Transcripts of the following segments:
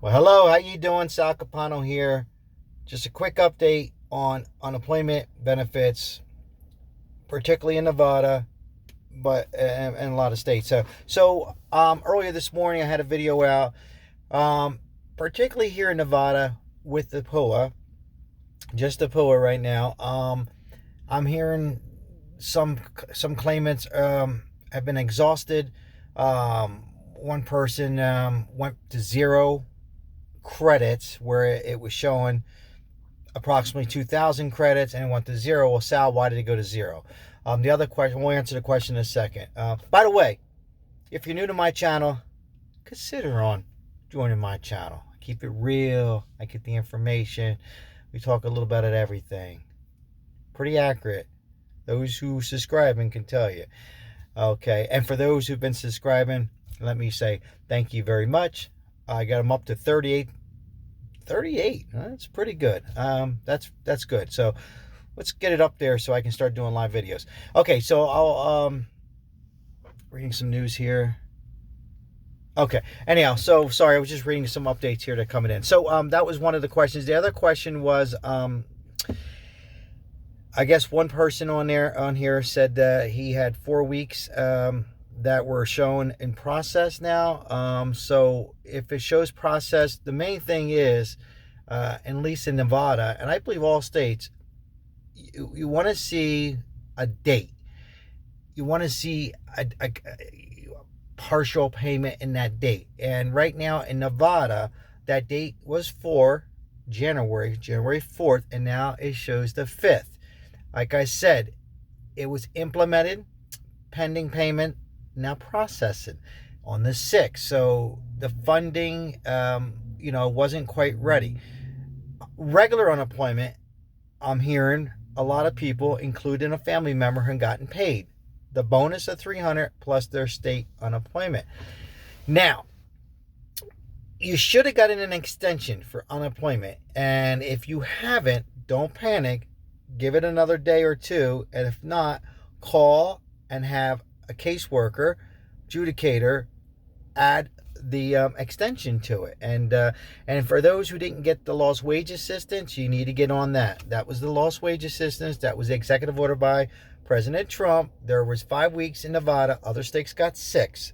Well, hello, how you doing? Sal Capano here. Just a quick update on unemployment benefits, particularly in Nevada, but and a lot of states. So earlier this morning I had a video out, particularly here in Nevada with the PUA, just the PUA right now. I'm hearing some claimants have been exhausted. One person went to zero credits where it was showing approximately 2,000 credits and it went to zero. Well, Sal, why did it go to zero? The other question, we'll answer the question in a second. By the way, if you're new to my channel, consider on joining my channel. I keep it real. I get the information. We talk a little bit about everything. Pretty accurate. Those who subscribing can tell you. Okay, and for those who've been subscribing, let me say thank you very much. I got them up to 38. That's pretty good. That's good. So let's get it up there so I can start doing live videos. Okay, so I'll reading some news here. Okay. Anyhow, so sorry, I was just reading some updates here that are coming in. So that was one of the questions. The other question was I guess one person on here said that he had 4 weeks that were shown in process now. So if it shows process, the main thing is, at least in Nevada, and I believe all states, you want to see a date. You want to see a partial payment in that date. And right now in Nevada, that date was for January 4th, and now it shows the 5th. Like I said, it was implemented, pending payment, now processing on the 6th. So the funding, wasn't quite ready. Regular unemployment, I'm hearing a lot of people, including a family member, have gotten paid. The bonus of $300 plus their state unemployment. Now, you should have gotten an extension for unemployment. And if you haven't, don't panic. Give it another day or two. And if not, call and have a caseworker, adjudicator, add the extension to it. And for those who didn't get the lost wage assistance, you need to get on that. That was the lost wage assistance. That was the executive order by President Trump. There was 5 weeks in Nevada. Other states got 6.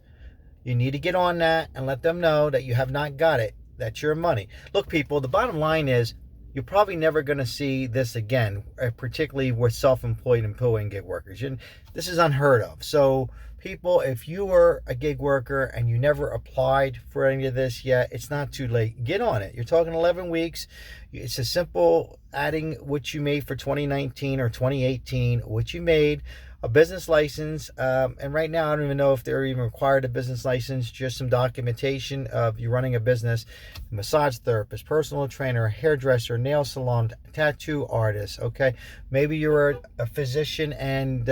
You need to get on that and let them know that you have not got it. That's your money. Look, people, the bottom line is you're probably never going to see this again, particularly with self-employed and PUA and gig workers. This is unheard of. So people, if you were a gig worker and you never applied for any of this yet, it's not too late. Get on it. You're talking 11 weeks. It's a simple adding what you made for 2019 or 2018, what you made, a business license. And right now, I don't even know if they're even required a business license, just some documentation of you running a business, massage therapist, personal trainer, hairdresser, nail salon, tattoo artist. Okay. Maybe you're a physician and,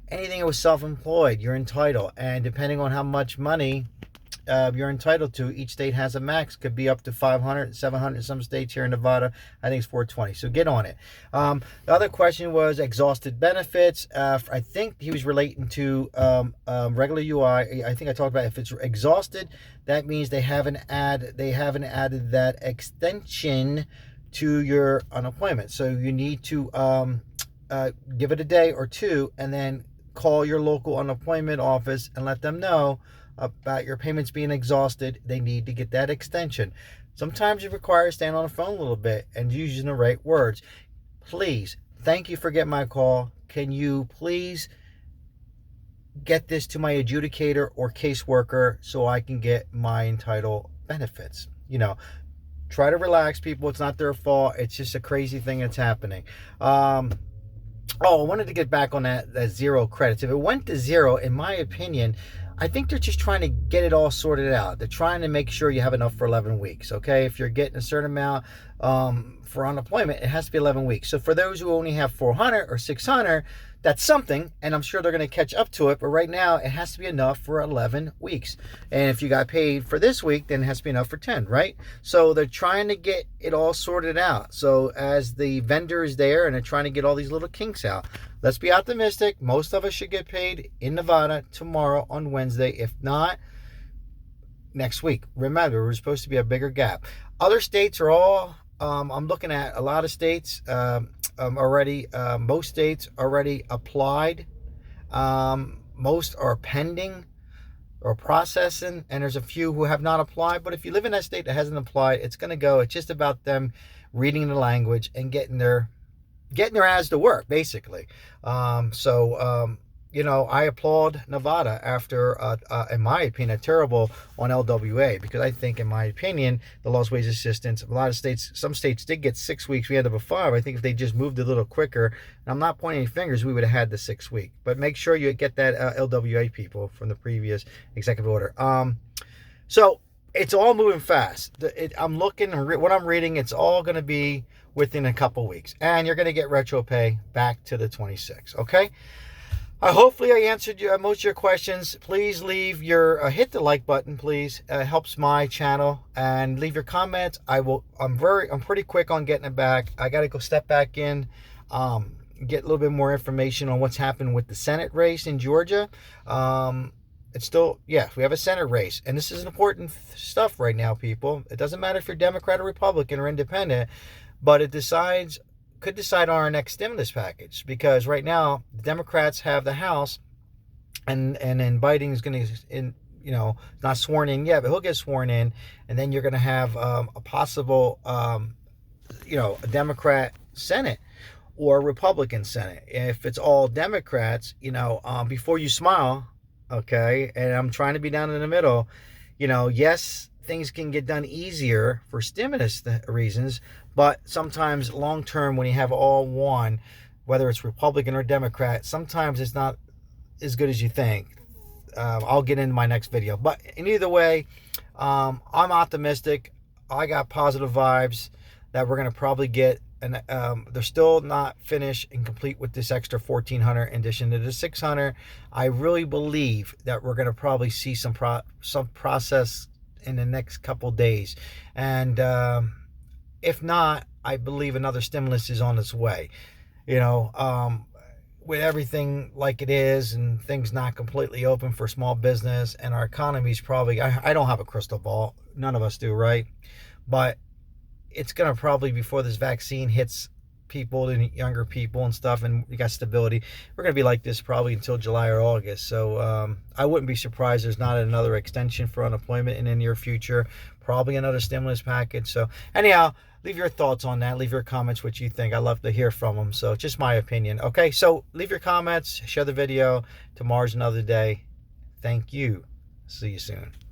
anything that was self-employed, you're entitled. And depending on how much money you're entitled to, each state has a max. Could be up to 500, 700. Some states here in Nevada, I think it's 420. So get on it. The other question was exhausted benefits. I think he was relating to regular UI. I think I talked about if it's exhausted, that means they haven't added that extension to your unemployment. So you need to give it a day or two, and then call your local unemployment office and let them know about your payments being exhausted. They need to get that extension. Sometimes it requires staying on the phone a little bit and using the right words. Please, thank you for getting my call. Can you please get this to my adjudicator or caseworker so I can get my entitled benefits? Try to relax, people. It's not their fault. It's just a crazy thing that's happening. I wanted to get back on that zero credits. If it went to zero, in my opinion, I think they're just trying to get it all sorted out. They're trying to make sure you have enough for 11 weeks, okay? If you're getting a certain amount for unemployment, it has to be 11 weeks. So for those who only have 400 or 600, that's something, and I'm sure they're going to catch up to it. But right now, it has to be enough for 11 weeks. And if you got paid for this week, then it has to be enough for 10, right? So they're trying to get it all sorted out. So as the vendor is there, and they're trying to get all these little kinks out. Let's be optimistic. Most of us should get paid in Nevada tomorrow on Wednesday. If not, next week. Remember, we're supposed to be a bigger gap. Other states are all, I'm looking at a lot of states already, most states already applied. Most are pending or processing, and there's a few who have not applied. But if you live in that state that hasn't applied, it's going to go. It's just about them reading the language and getting their ass to work, basically. I applaud Nevada after, in my opinion, a terrible on LWA, because I think, in my opinion, the lost wage assistance, a lot of states, some states did get 6 weeks. We ended up with 5. I think if they just moved a little quicker, and I'm not pointing any fingers, we would have had the 6 week. But make sure you get that LWA, people, from the previous executive order. So it's all moving fast. I'm looking, what I'm reading, it's all going to be within a couple weeks. And you're going to get retro pay back to the 26th, okay? Hopefully I answered most of your questions. Please leave your hit the like button, please. It helps my channel, and leave your comments. I'm pretty quick on getting it back. I got to go step back in, get a little bit more information on what's happened with the Senate race in Georgia. It's still, yeah, we have a Senate race, and this is important stuff right now, people. It doesn't matter if you're Democrat or Republican or independent, but it could decide on our next stimulus package, because right now the Democrats have the House, and then Biden is going to, not sworn in yet, but he'll get sworn in, and then you're going to have a possible, a Democrat Senate or Republican Senate. If it's all Democrats, before you smile, okay, and I'm trying to be down in the middle, yes, things can get done easier for stimulus reasons, but sometimes long term, when you have all one, whether it's Republican or Democrat, sometimes it's not as good as you think. I'll get into my next video, but in either way, I'm optimistic. I got positive vibes that we're going to probably get, and they're still not finished and complete with this extra 1,400 in addition to the 600. I really believe that we're going to probably see some process in the next couple days, and if not, I believe another stimulus is on its way. With everything like it is, and things not completely open for small business, and our economy's probably, I don't have a crystal ball, none of us do, right? But it's going to probably, before this vaccine hits people and younger people and stuff, and we got stability, we're going to be like this probably until July or August. So I wouldn't be surprised there's not another extension for unemployment in the near future, probably another stimulus package. So anyhow, leave your thoughts on that. Leave your comments, what you think. I love to hear from them. So just my opinion. Okay, so leave your comments, share the video. Tomorrow's another day. Thank you. See you soon.